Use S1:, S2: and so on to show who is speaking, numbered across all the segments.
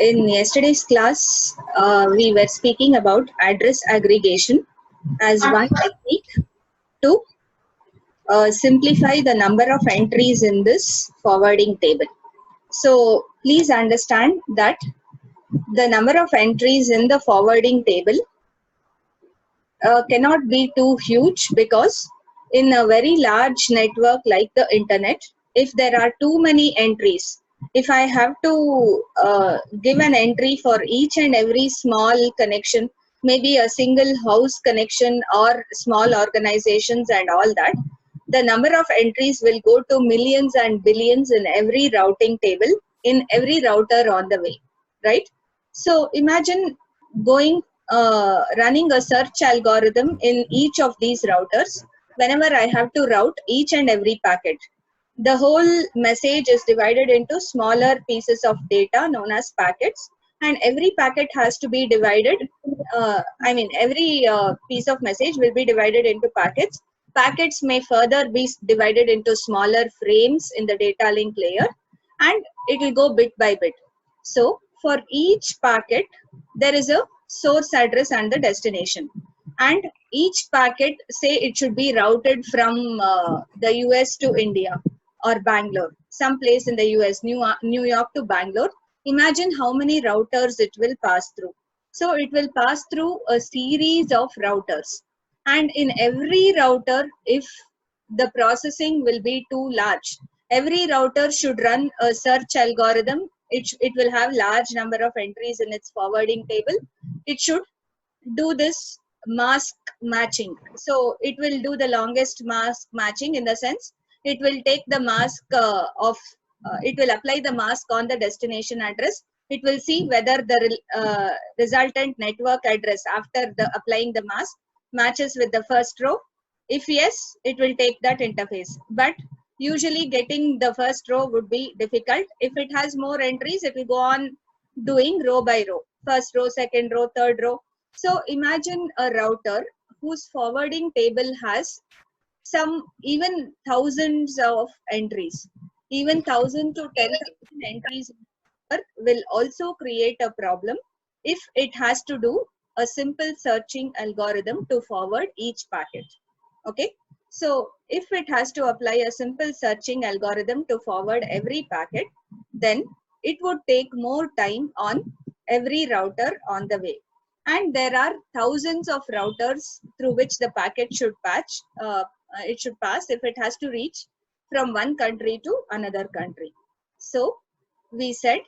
S1: in yesterday's class, we were speaking about address aggregation as one technique to simplify the number of entries in this forwarding table. So please understand that the number of entries in the forwarding table cannot be too huge, because in a very large network like the internet, if there are too many entries, if I have to give an entry for each and every small connection, maybe a single house connection or small organizations and all that, the number of entries will go to millions and billions in every routing table, in every router on the way, right? So imagine going running a search algorithm in each of these routers whenever I have to route each and every packet. The whole message is divided into smaller pieces of data known as packets, and every packet has to be divided. Every piece of message will be divided into packets. Packets may further be divided into smaller frames in the data link layer, and it will go bit by bit. So for each packet, there is a source address and the destination. And each packet, say it should be routed from the US to India or Bangalore, some place in the US, New York to Bangalore. Imagine how many routers it will pass through. So it will pass through a series of routers. And in every router, if the processing will be too large, every router should run a search algorithm. It will have large number of entries in its forwarding table. It should do this mask matching. So it will do the longest mask matching, in the sense it will take the mask it will apply the mask on the destination address. It will see whether the resultant network address after the applying the mask matches with the first row. If yes, it will take that interface. But usually getting the first row would be difficult. If it has more entries, it will go on doing row by row, first row, second row, third row. So imagine a router whose forwarding table has some even thousands of entries, even 1,000 to 10,000 entries will also create a problem if it has to do a simple searching algorithm to forward each packet. Okay, so if it has to apply a simple searching algorithm to forward every packet, then it would take more time on every router on the way. And there are thousands of routers through which the packet should pass if it has to reach from one country to another country. So we said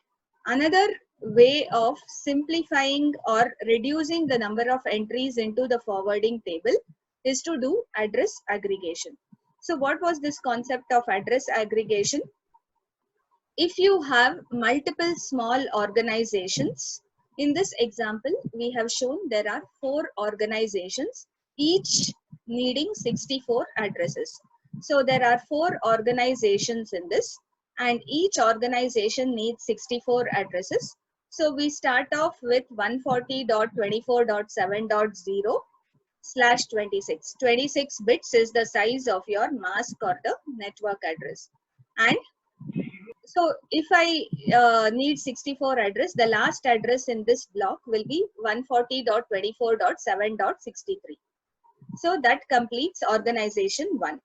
S1: another way of simplifying or reducing the number of entries into the forwarding table is to do address aggregation. So what was this concept of address aggregation? If you have multiple small organizations, in this example, we have shown there are 4 organizations, each needing 64 addresses. So there are 4 organizations in this, and each organization needs 64 addresses. So we start off with 140.24.7.0/26. 26 bits is the size of your mask or the network address. And so if I need 64 address, the last address in this block will be 140.24.7.63. So that completes organization 1.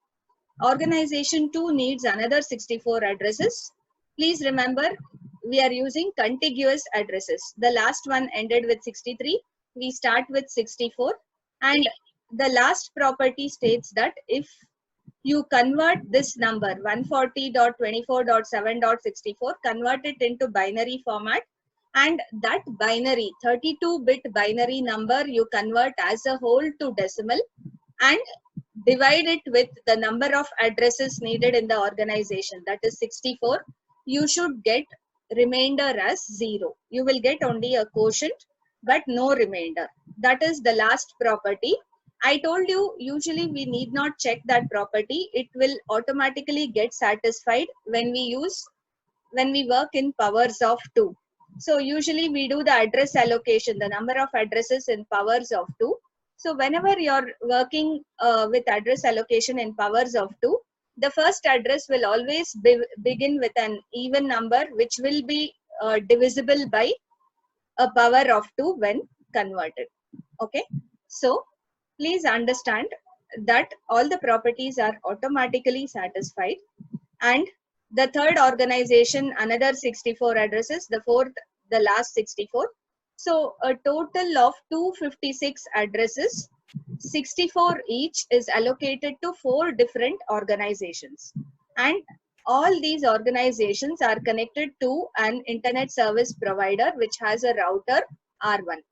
S1: Organization 2 needs another 64 addresses. Please remember, we are using contiguous addresses. The last one ended with 63. We start with 64. And the last property states that if you convert this number 140.24.7.64, convert it into binary format, and that binary 32-bit binary number you convert as a whole to decimal and divide it with the number of addresses needed in the organization, that is 64, you should get remainder as 0. You will get only a quotient but no remainder. That is the last property. I told you usually we need not check that property. It will automatically get satisfied when we work in powers of 2. So usually we do the address allocation, the number of addresses in powers of 2. So whenever you're working with address allocation in powers of 2, the first address will always begin with an even number which will be divisible by a power of 2 when converted. Okay, so please understand that all the properties are automatically satisfied, and the third organization another 64 addresses, the fourth the last 64. So a total of 256 addresses, 64 each, is allocated to 4 different organizations, and all these organizations are connected to an internet service provider which has a router R1.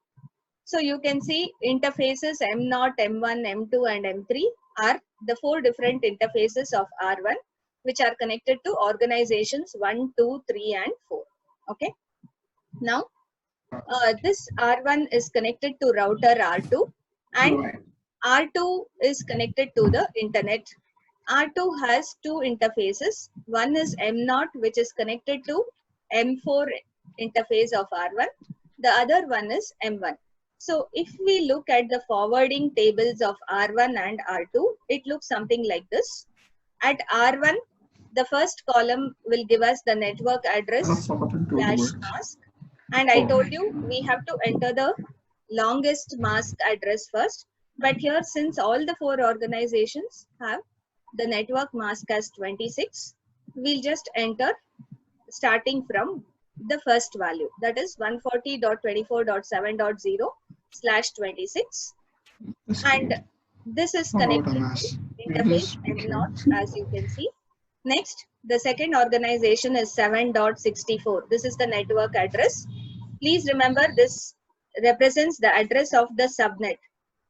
S1: So you can see interfaces M0, M1, M2 and M3 are the 4 different interfaces of R1 which are connected to organizations 1, 2, 3 and 4. Okay. Now this R1 is connected to router R2, and R2 is connected to the internet. R2 has 2 interfaces. One is M0 which is connected to M4 interface of R1. The other one is M1. So if we look at the forwarding tables of R1 and R2, it looks something like this. At R1, the first column will give us the network address / mask. And I told you we have to enter the longest mask address first. But here, since all the 4 organizations have the network mask as 26, we'll just enter starting from the first value, that is 140.24.7.0/26, and this is connected to interface M0 as you can see. Next, the second organization is 7.64. This is the network address. Please remember, this represents the address of the subnet.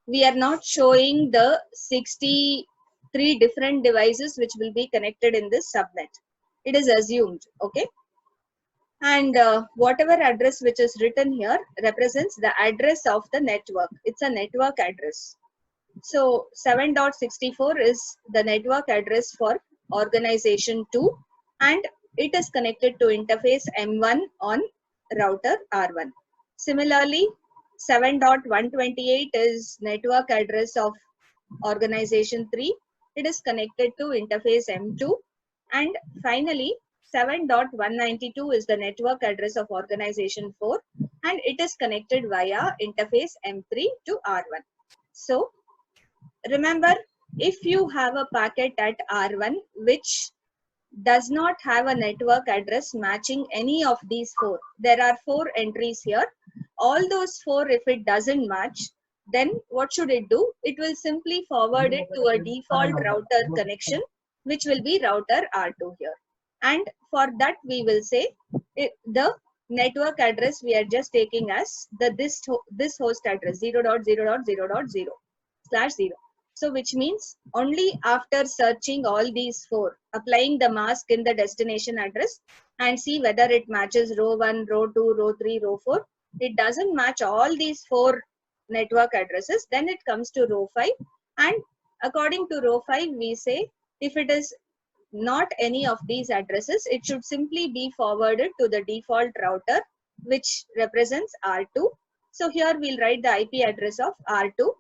S1: We are not showing the 63 different devices which will be connected in this subnet. It is assumed, okay? And whatever address which is written here represents the address of the network. It's a network address. So 7.64 is the network address for organization 2, and it is connected to interface M1 on router R1. Similarly, 7.128 is network address of organization 3. It is connected to interface M2. And finally, 7.192 is the network address of organization 4, and it is connected via interface M3 to R1. So remember, if you have a packet at R1 which does not have a network address matching any of these 4, there are 4 entries here. All those 4, if it doesn't match, then what should it do? It will simply forward it to a default router connection, which will be router R2 here. And for that, we will say the network address we are just taking as this host address 0.0.0.0/0. So which means only after searching all these 4, applying the mask in the destination address and see whether it matches row 1, row 2, row 3, row 4. It doesn't match all these 4 network addresses, then it comes to row 5. And according to row 5, we say if it is not any of these addresses, it should simply be forwarded to the default router, which represents R2. So here we'll write the IP address of R2,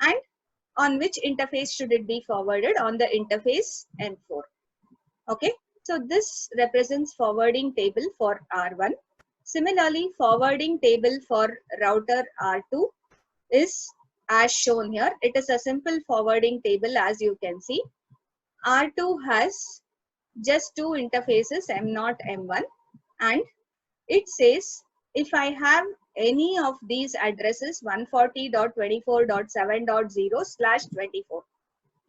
S1: and on which interface should it be forwarded? On the interface M4. Okay, so this represents forwarding table for R1. Similarly, forwarding table for router R2 is as shown here. It is a simple forwarding table, as you can see. R2 has just 2 interfaces, M0, M1, and it says if I have any of these addresses 140.24.7.0/24.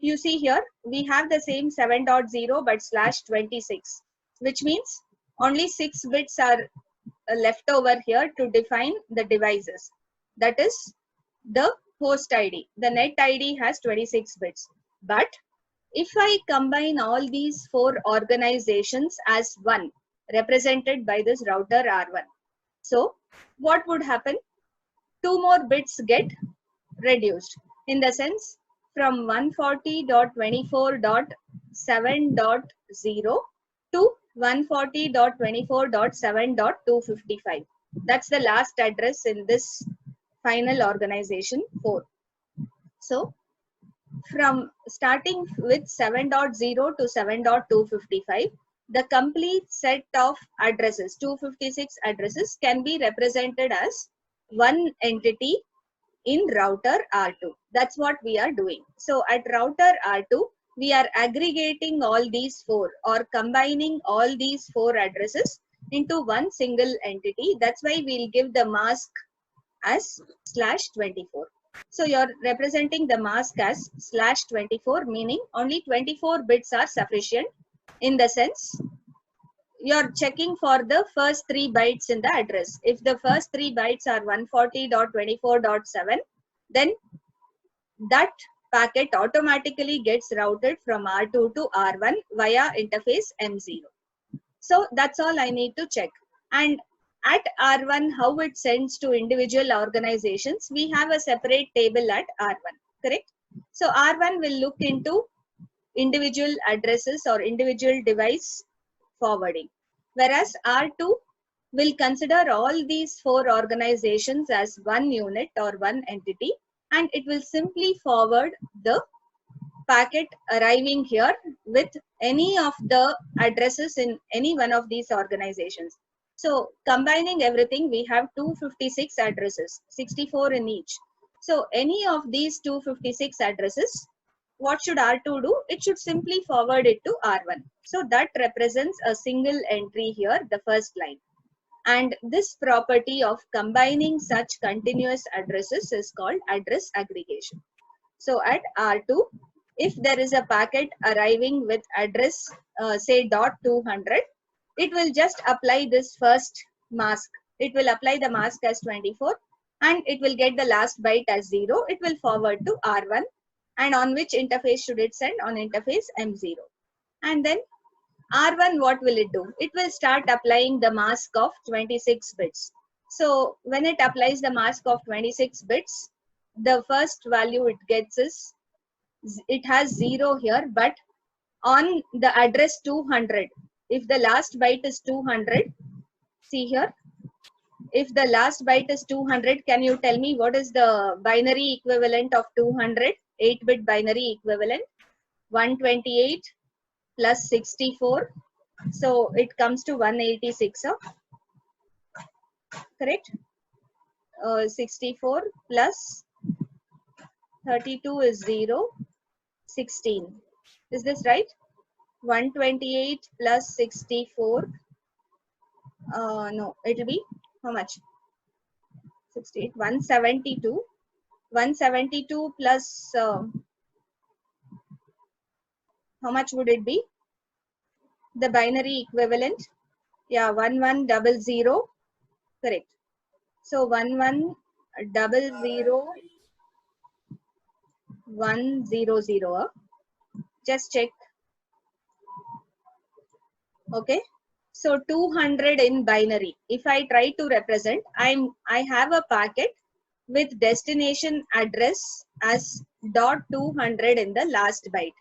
S1: You see here we have the same 7.0 but /26, which means only 6 bits are left over here to define the devices. That is the host ID. The net ID has 26 bits. But if I combine all these 4 organizations as one, represented by this router R1, so what would happen? 2 more bits get reduced, in the sense from 140.24.7.0 to 140.24.7.255. That's the last address in this final organization 4. So from starting with 7.0 to 7.255, the complete set of addresses, 256 addresses, can be represented as one entity in router R2. That's what we are doing. So at router R2, we are aggregating all these four or combining all these four addresses into one single entity. That's why we'll give the mask as /24. So you're representing the mask as /24, meaning only 24 bits are sufficient. In the sense, you're checking for the first 3 bytes in the address. If the first 3 bytes are 140.24.7, then that packet automatically gets routed from R2 to R1 via interface M0. So that's all I need to check. And at R1, how it sends to individual organizations, we have a separate table at R1, correct? So R1 will look into individual addresses or individual device forwarding, whereas R2 will consider all these four organizations as one unit or one entity, and it will simply forward the packet arriving here with any of the addresses in any one of these organizations. So combining everything, we have 256 addresses, 64 in each. So any of these 256 addresses, what should R2 do? It should simply forward it to R1. So that represents a single entry here, the first line. And this property of combining such continuous addresses is called address aggregation. So at R2, if there is a packet arriving with address say .200, it will just apply this first mask. It will apply the mask as 24 and it will get the last byte as 0. It will forward to R1, and on which interface should it send? On interface M0. And then R1, what will it do? It will start applying the mask of 26 bits. So when it applies the mask of 26 bits, the first value it gets is, it has 0 here, but on the address 200, if the last byte is 200, see here, if the last byte is 200, can you tell me what is the binary equivalent of 200? 8-bit binary equivalent? 128 plus 64. So it comes to 186, correct? 64 plus 32 is 0, 16. Is this right? 128 plus 64. No, it will be how much? 68. 172. 172 plus how much would it be? The binary equivalent? Yeah, 1100. Correct. So 1100 100. Just check. Okay. So 200 in binary. If I try to represent, I have a packet with destination address as .200 in the last byte.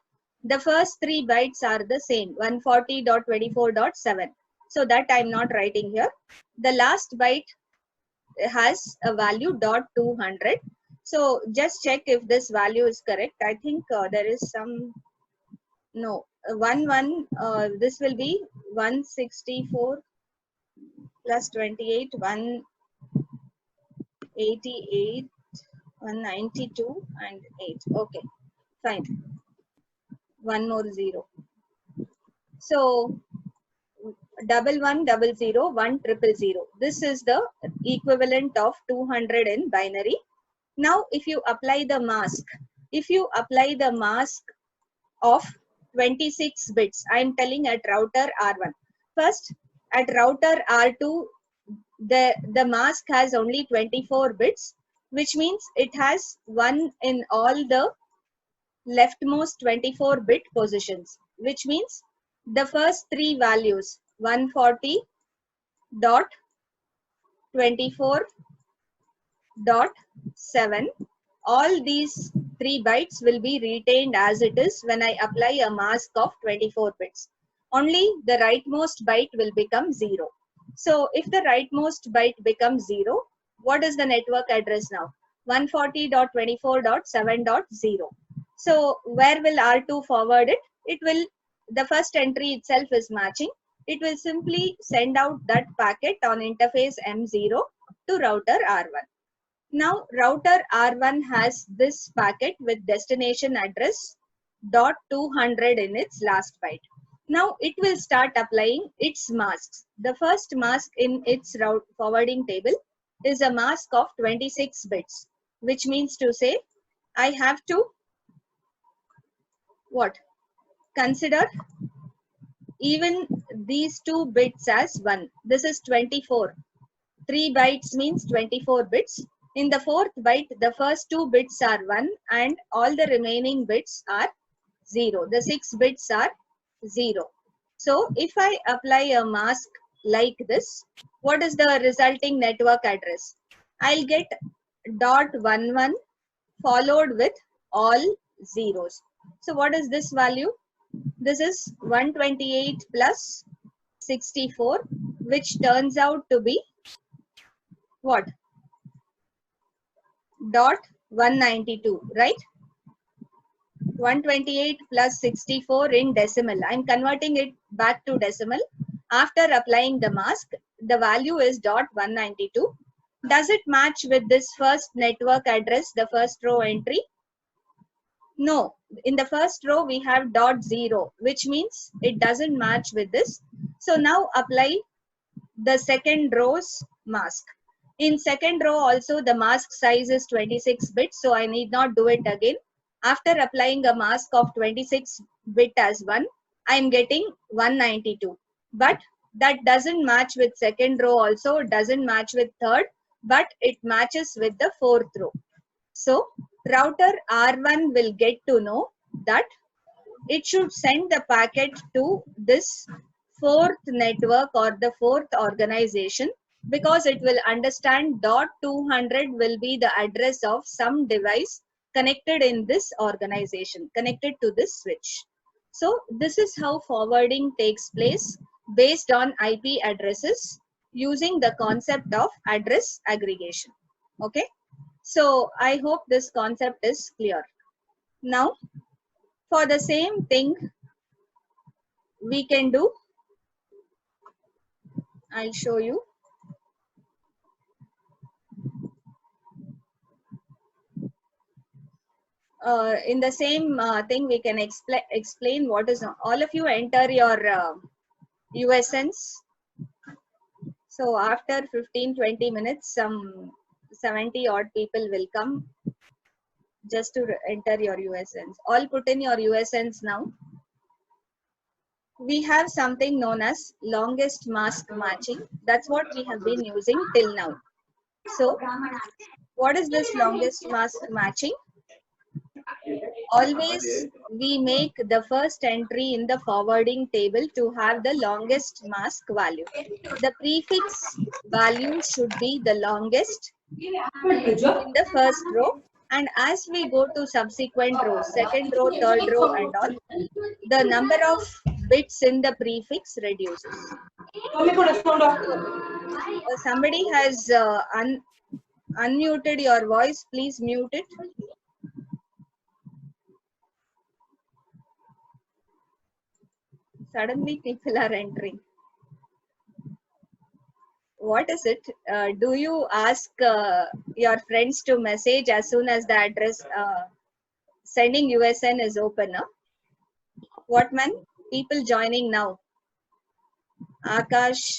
S1: The first 3 bytes are the same, 140.24.7. So that I'm not writing here. The last byte has a value .200. So just check if this value is correct. I think there is some, no, this will be 164 plus 28, 188, 192 and 8. Okay, fine. One more 0. So 1100 1000. This is the equivalent of 200 in binary. Now if you apply the mask, of 26 bits, I am telling at router R1. First, at router R2, the mask has only 24 bits, which means it has 1 in all the leftmost 24 bit positions, which means the first 3 values, 140.24.7, all these 3 bytes will be retained as it is when I apply a mask of 24 bits. Only the rightmost byte will become 0. So if the rightmost byte becomes 0, what is the network address now? 140.24.7.0. So where will R2 forward it? It will, the first entry itself is matching. it will simply send out that packet on interface M0 to router R1. Now router R1 has this packet with destination address .200 in its last byte. Now it will start applying its masks. The first mask in its route forwarding table is a mask of 26 bits, which means to say I have to what? Consider even these two bits as 1. This is 24. 3 bytes means 24 bits. In the fourth byte, the first 2 bits are 1 and all the remaining bits are 0. The 6 bits are 0. So if I apply a mask like this, what is the resulting network address? I'll get .11 followed with all zeros. So what is this value? This is 128 plus 64, which turns out to be what? .192, right? 128 plus 64 in decimal. I'm converting it back to decimal. After applying the mask, the value is .192. Does it match with this first network address, the first row entry? No. In the first row, we have .0, which means it doesn't match with this. So now apply the second row's mask. In second row also, the mask size is 26 bits, so I need not do it again. After applying a mask of 26 bit as 1, I am getting 192. But that doesn't match with second row also, it doesn't match with third, but it matches with the fourth row. So router R1 will get to know that it should send the packet to this fourth network or the fourth organization, because it will understand .200 will be the address of some device connected in this organization, connected to this switch. So this is how forwarding takes place based on IP addresses using the concept of address aggregation. Okay. So I hope this concept is clear. Now for the same thing we can do, I'll show you. In the same thing we can explain what is, all of you enter your USNs. So after 15-20 minutes, some 70 odd people will come just to enter your USNs. All put in your USNs now. We have something known as longest mask matching. That's what we have been using till now. So what is this longest mask matching? Always we make the first entry in the forwarding table to have the longest mask value. The prefix value should be the longest in the first row, and as we go to subsequent rows, second row, third row and all, the number of bits in the prefix reduces. Somebody has unmuted your voice, please mute it. Suddenly people are entering. What is it? Do you ask your friends to message as soon as the address sending USN is open? Huh? What man? People joining now. Akash.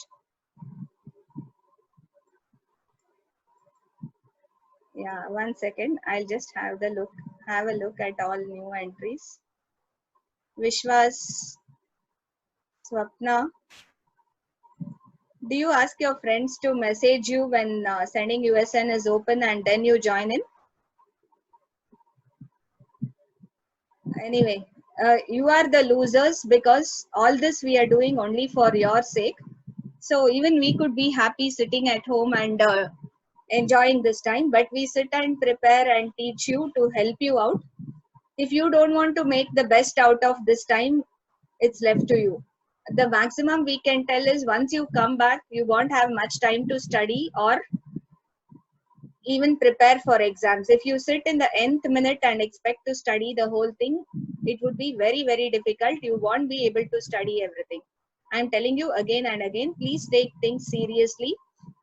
S1: Yeah, 1 second. I'll just have a look at all new entries. Vishwas, Swapna. Do you ask your friends to message you when sending USN is open and then you join in? Anyway, you are the losers because all this we are doing only for your sake. So even we could be happy sitting at home and enjoying this time, but we sit and prepare and teach you to help you out. If you don't want to make the best out of this time, it's left to you. The maximum we can tell is once you come back, you won't have much time to study or even prepare for exams. If you sit in the nth minute and expect to study the whole thing, it would be very, very difficult. You won't be able to study everything. I'm telling you again and again, please take things seriously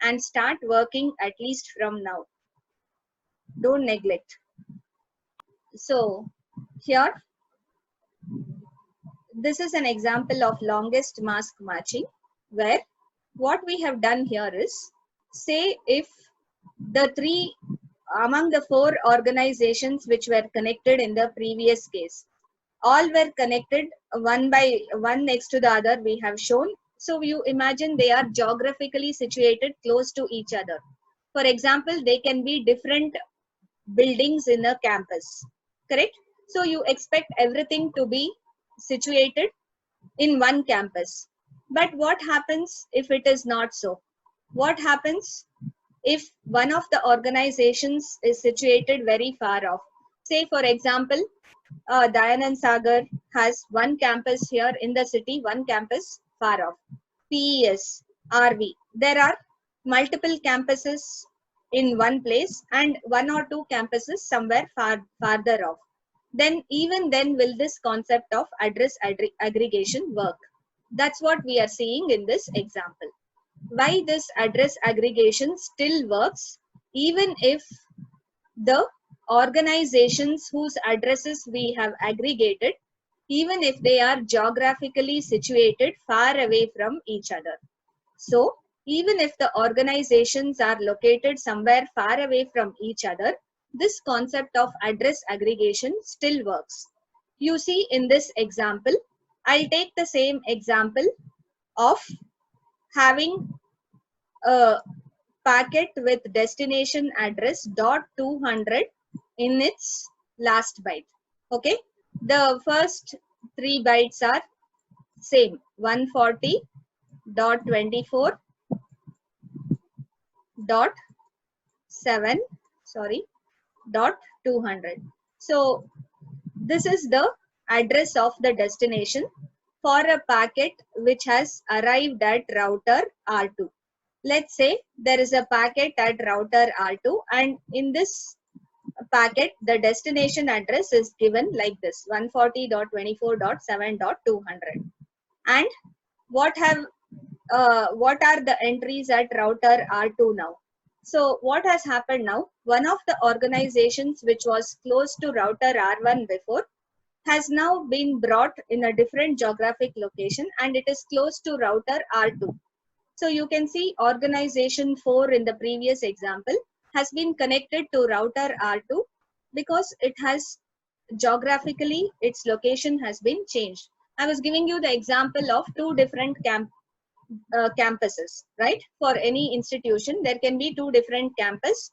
S1: and start working at least from now. Don't neglect. So here, this is an example of longest mask matching, where what we have done here is, say if the three among the four organizations which were connected in the previous case, all were connected one by one next to the other, we have shown. So you imagine they are geographically situated close to each other. For example, they can be different buildings in a campus, correct? So you expect everything to be situated in one campus. But what happens if it is not so? What happens if one of the organizations is situated very far off? Say, for example, Dayanand Sagar has one campus here in the city, one campus far off. PES, RV. There are multiple campuses in one place and one or two campuses somewhere farther off. Then even then will this concept of address aggregation work? That's what we are seeing in this example. Why this address aggregation still works even if the organizations whose addresses we have aggregated, even if they are geographically situated far away from each other. So even if the organizations are located somewhere far away from each other, this concept of address aggregation still works. You see in this example, I'll take the same example of having a packet with destination address .200 in its last byte. Okay, the first three bytes are same, 140.24.7, sorry, .200. So this is the address of the destination for a packet which has arrived at router R2. Let's say there is a packet at router R2, and in this packet the destination address is given like this, 140.24.7.200. And what are the entries at router R2 now? So what has happened now, one of the organizations which was close to router R1 before has now been brought in a different geographic location and it is close to router R2. So you can see organization 4 in the previous example has been connected to router R2 because it has geographically its location has been changed. I was giving you the example of two different campuses, right? For any institution, there can be two different campus,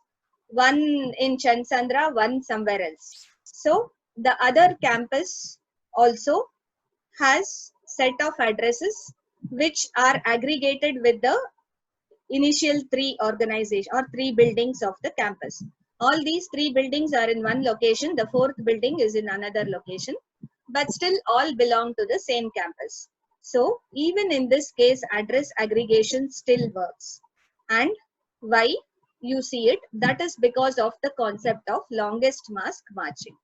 S1: one in Chansandra, one somewhere else. So the other campus also has set of addresses which are aggregated with the initial three organization or three buildings of the campus. All these three buildings are in one location, the fourth building is in another location, but still all belong to the same campus. So even in this case, address aggregation still works. And why you see it? That is because of the concept of longest mask matching.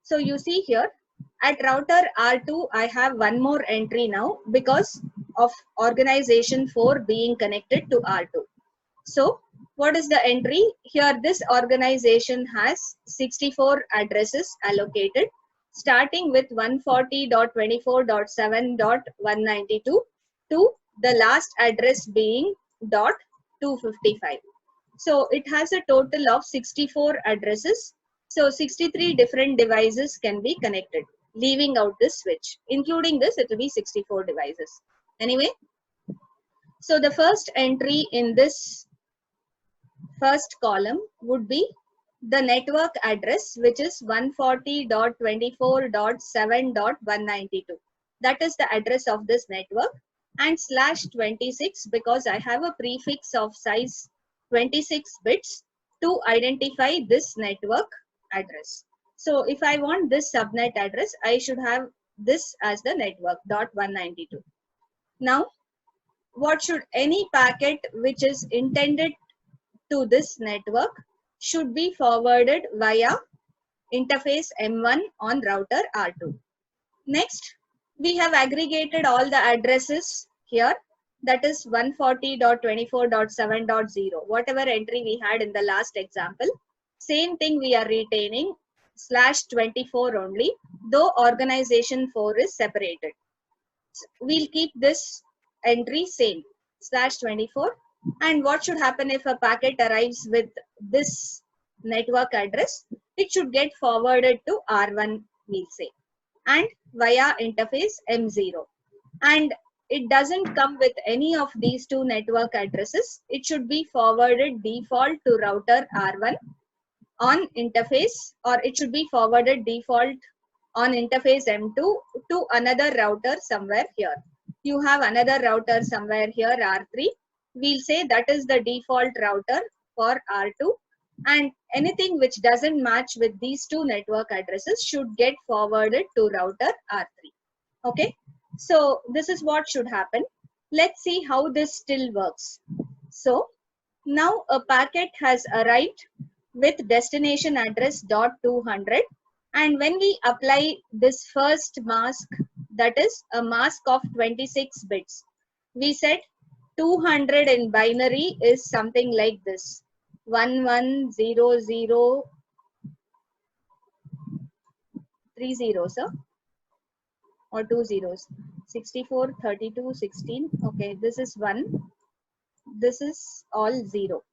S1: So you see here at router R2, I have one more entry now because of organization 4 being connected to R2. So what is the entry? Here this organization has 64 addresses allocated, starting with 140.24.7.192 to the last address being .255. So it has a total of 64 addresses. So 63 different devices can be connected, leaving out this switch. Including this, it will be 64 devices. Anyway, so the first entry in this first column would be the network address, which is 140.24.7.192. That is the address of this network, and /26 because I have a prefix of size 26 bits to identify this network address. So if I want this subnet address, I should have this as the network .192. Now, what should any packet which is intended to this network should be forwarded via interface M1 on router R2. Next, we have aggregated all the addresses here, that is 140.24.7.0, whatever entry we had in the last example, same thing we are retaining /24 only, though organization 4 is separated. We'll keep this entry same, /24. And what should happen if a packet arrives with this network address? It should get forwarded to R1, we'll say, and via interface M0. And it doesn't come with any of these two network addresses. It should be forwarded default to router R1 on interface, or it should be forwarded default on interface M2 to another router somewhere here. You have another router somewhere here, R3. We'll say that is the default router for R2, and anything which doesn't match with these two network addresses should get forwarded to router R3. Okay, so this is what should happen. Let's see how this still works. So now a packet has arrived with destination address .200, and when we apply this first mask, that is a mask of 26 bits, we said 200 in binary is something like this: 1100 3 zeros, or 2 zeros, 64, 32, 16. Okay, this is 1, this is all 0,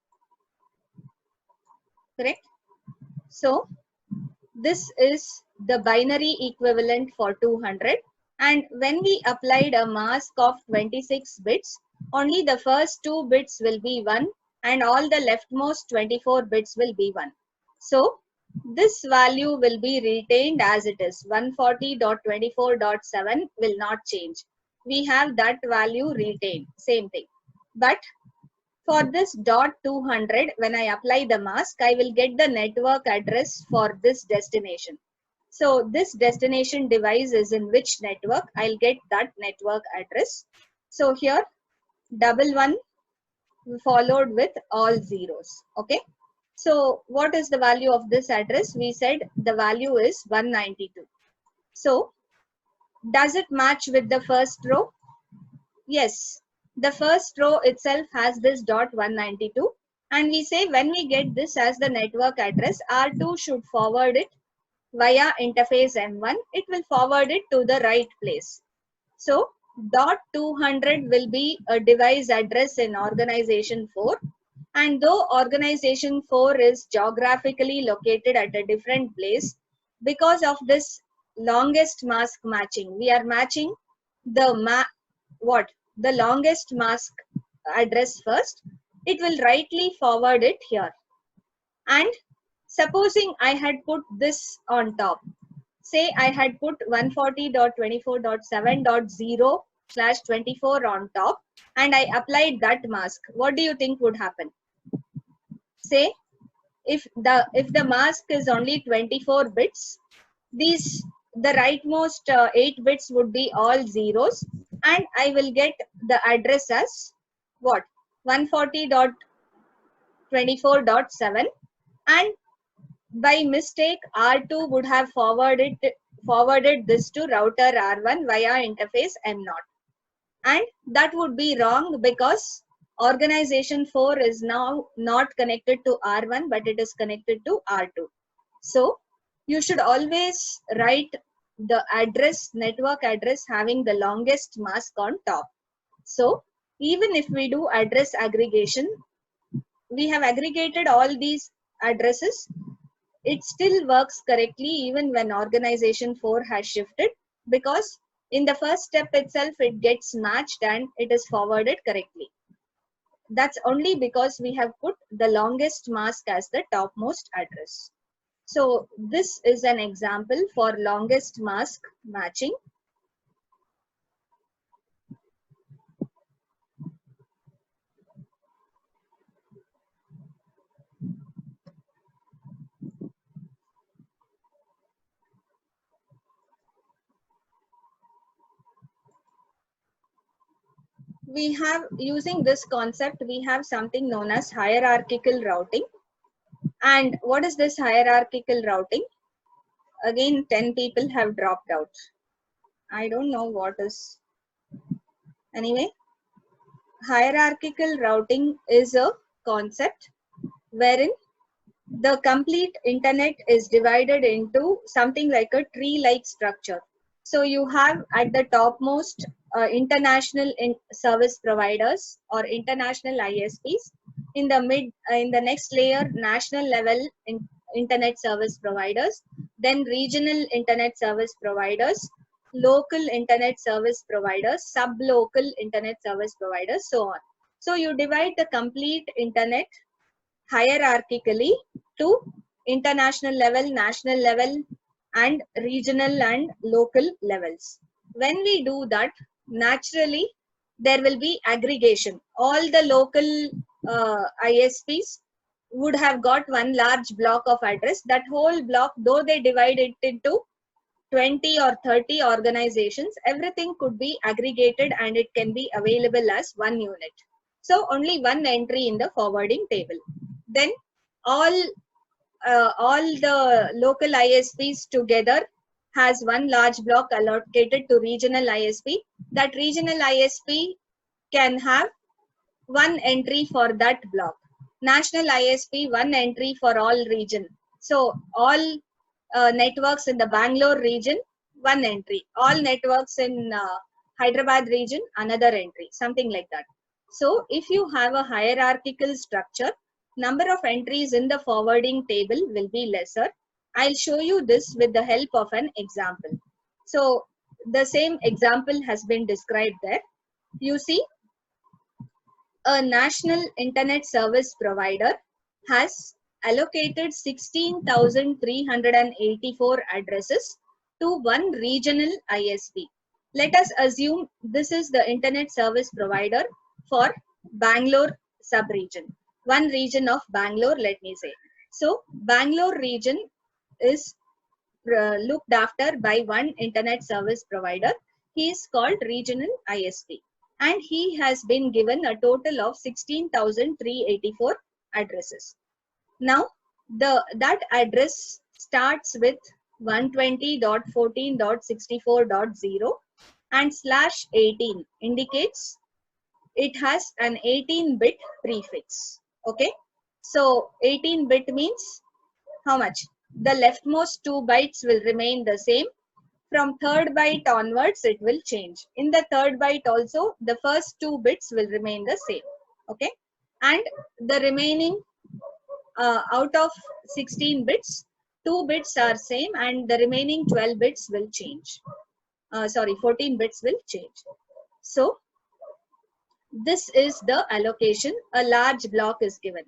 S1: correct? So this is the binary equivalent for 200, and when we applied a mask of 26 bits, only the first 2 bits will be 1 and all the leftmost 24 bits will be 1. So this value will be retained as it is. 140.24.7 will not change. We have that value retained, same thing. But for this .200, when I apply the mask, I will get the network address for this destination. So this destination device is in which network, I'll get that network address. So here 11 followed with all zeros. Okay. So what is the value of this address? We said the value is 192. So does it match with the first row? Yes. The first row itself has this .192, and we say when we get this as the network address, R2 should forward it via interface M1. It will forward it to the right place. So .200 will be a device address in organization 4, and though organization 4 is geographically located at a different place, because of this longest mask matching, we are matching the the longest mask address first. It will rightly forward it here. And supposing I had put this on top, say I had put 140.24.7.0/24 on top, and I applied that mask, what do you think would happen? Say if the mask is only 24 bits, these the rightmost 8 bits would be all zeros, and I will get the address as what? 140.24.7, and by mistake R2 would have forwarded this to router R1 via interface M0, and that would be wrong because organization 4 is now not connected to R1 but it is connected to R2. So you should always write the address, network address having the longest mask on top. So even if we do address aggregation, we have aggregated all these addresses, it still works correctly even when organization 4 has shifted, because in the first step itself it gets matched and it is forwarded correctly. That's only because we have put the longest mask as the topmost address. So this is an example for longest mask matching. We have, using this concept, we have something known as hierarchical routing. And what is this hierarchical routing? Again, 10 people have dropped out. I don't know what is. Anyway, hierarchical routing is a concept wherein the complete internet is divided into something like a tree-like structure. So you have at the topmost international service providers or international ISPs. In the next layer, national level internet service providers, then regional internet service providers, local internet service providers, sub-local internet service providers, so on. So you divide the complete internet hierarchically to international level, national level, and regional and local levels. When we do that, naturally there will be aggregation. All the local ISPs would have got one large block of address. That whole block, though they divide it into 20 or 30 organizations, everything could be aggregated and it can be available as one unit. So only one entry in the forwarding table. Then all the local ISPs together has one large block allocated to regional ISP. That regional ISP can have one entry for that block. National ISP, one entry for all region. So all networks in the Bangalore region, one entry. All networks in Hyderabad region, another entry, something like that. So if you have a hierarchical structure, number of entries in the forwarding table will be lesser. I'll show you this with the help of an example. So the same example has been described there. You see, a national internet service provider has allocated 16,384 addresses to one regional ISP. Let us assume this is the internet service provider for Bangalore sub-region. One region of Bangalore, let me say. So, Bangalore region is looked after by one internet service provider. He is called regional ISP. And he has been given a total of 16,384 addresses. Now, that address starts with 120.14.64.0 and /18 indicates it has an 18-bit prefix. Okay, so 18-bit means how much? The leftmost 2 bytes will remain the same. From third byte onwards, it will change. In the third byte also, the first 2 bits will remain the same. Okay, and the remaining out of 16 bits, 2 bits are same and the remaining 12 bits will change. 14 bits will change. So this is the allocation. A large block is given.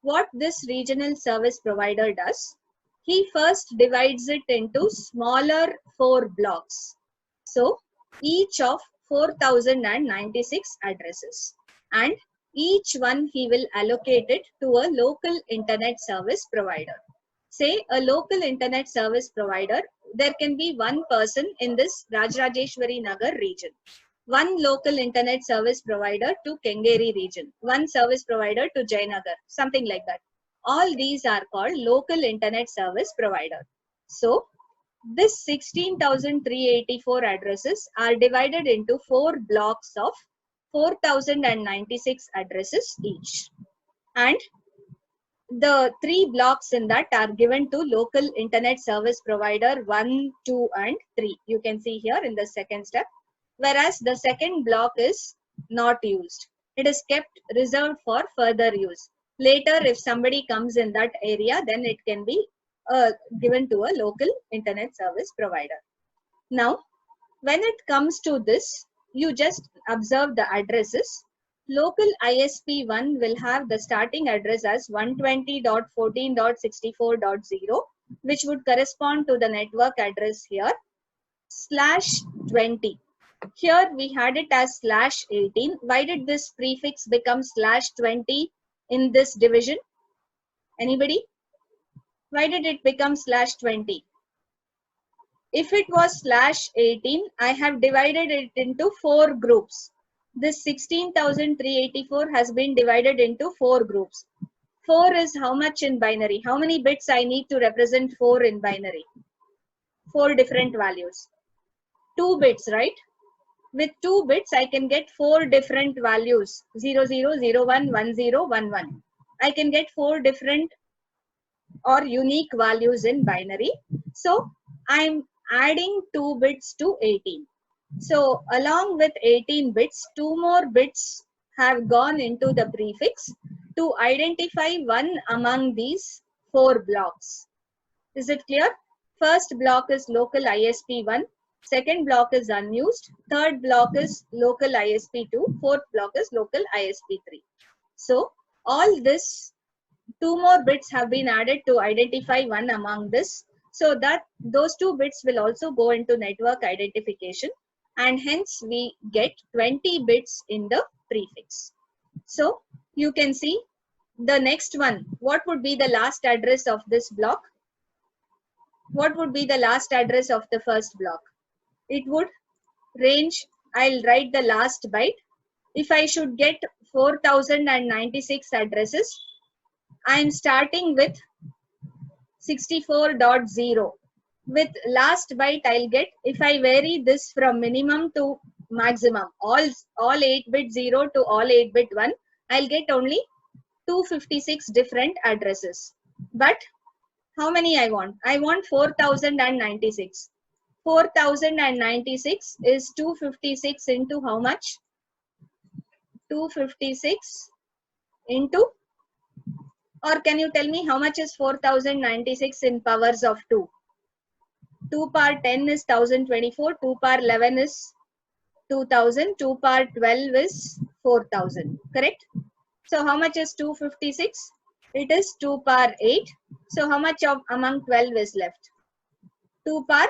S1: What this regional service provider does, he first divides it into smaller 4 blocks. So each of 4,096 addresses, and each one he will allocate it to a local internet service provider. Say a local internet service provider, there can be one person in this Rajrajeshwari Nagar region, one local internet service provider to Kengeri region, one service provider to Jayanagar, something like that. All these are called local internet service provider. So this 16,384 addresses are divided into 4 blocks of 4,096 addresses each. And the 3 blocks in that are given to local internet service provider 1, 2 and 3. You can see here in the second step. Whereas the second block is not used. It is kept reserved for further use. Later, if somebody comes in that area, then it can be given to a local internet service provider. Now, when it comes to this, you just observe the addresses. Local ISP1 will have the starting address as 120.14.64.0, which would correspond to the network address here, /20. Here we had it as /18. Why did this prefix become /20 in this division? Anybody? Why did it become /20? If it was /18, I have divided it into 4 groups. This 16,384 has been divided into 4 groups. 4 is how much in binary? How many bits I need to represent 4 in binary? 4 different values. 2 bits, right? With 2 bits, I can get 4 different values, 0, 0, 0, 1, 1, 0, 1, 1. I can get 4 different or unique values in binary. So I'm adding 2 bits to 18. So along with 18 bits, 2 more bits have gone into the prefix to identify one among these 4 blocks. Is it clear? First block is local ISP1, second block is unused, third block is local ISP2, fourth block is local ISP3. So all this 2 more bits have been added to identify one among this, so that those 2 bits will also go into network identification, and hence we get 20 bits in the prefix. So you can see the next one. What would be the last address of this block? What would be the last address of the first block? It would range, I'll write the last byte. If I should get 4096 addresses, I am starting with 64.0. With last byte I'll get, if I vary this from minimum to maximum, all 8-bit 0 to all 8-bit 1, I'll get only 256 different addresses. But how many I want? I want 4096. 4096 is 256 into how much? 256 into, or can you tell me how much is 4096 in powers of 2? 2 power 10 is 1024, 2 power 11 is 2000, 2 power 12 is 4000, correct? So how much is 256? It is 2 power 8. So how much of among 12 is left? 2 power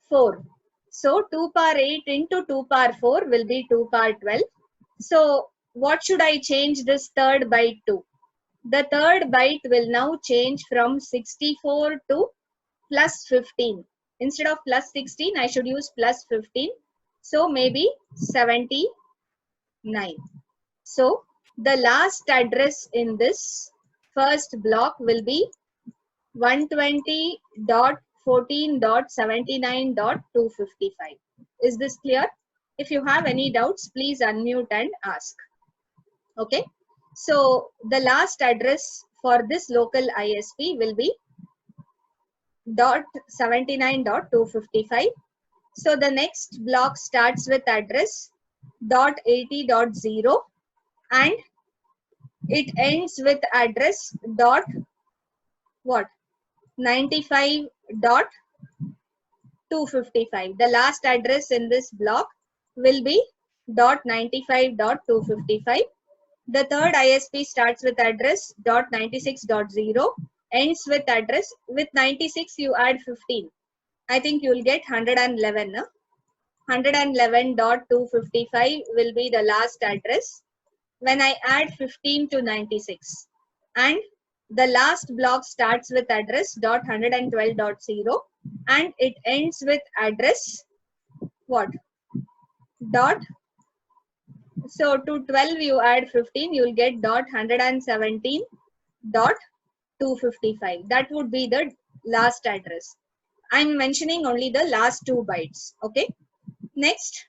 S1: 4. So 2 power 8 into 2 power 4 will be 2 power 12. So what should I change this third byte to? The third byte will now change from 64 to plus 15. Instead of plus 16, I should use plus 15. So maybe 79. So the last address in this first block will be 120.14.79.255. Is this clear? If you have any doubts, please unmute and ask. Okay. So the last address for this local ISP will be .79.255. So the next block starts with address .80.0 and it ends with address dot what? 95.255. The last address in this block will be .95.255. The third ISP starts with address .96.0, ends with address, with 96 you add 15. I think you will get 111. No? 111.255 will be the last address when I add 15 to 96. And the last block starts with address .112.0 and it ends with address what? Dot. So to 12 you add 15, you will get .117.255. That would be the last address. I'm mentioning only the last 2 bytes. Okay. Next,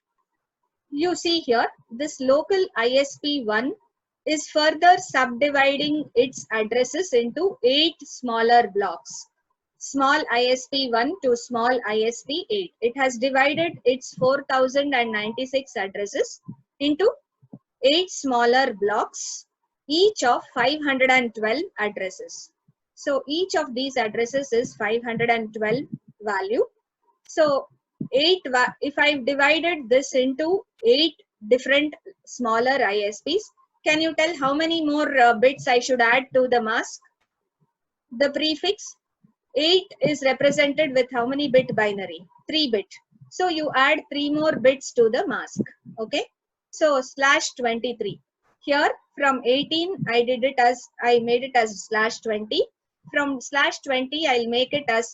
S1: you see here, this local ISP1 is further subdividing its addresses into 8 smaller blocks. Small ISP1 to small ISP8. It has divided its 4096 addresses into 8 smaller blocks, each of 512 addresses. So each of these addresses is 512 value. So if I've divided this into 8 different smaller ISPs, can you tell how many more bits I should add to the mask? The prefix 8 is represented with how many bit binary? 3 bit. So you add 3 more bits to the mask. Okay. So /23. Here from 18 I made it as /20. From /20 I'll make it as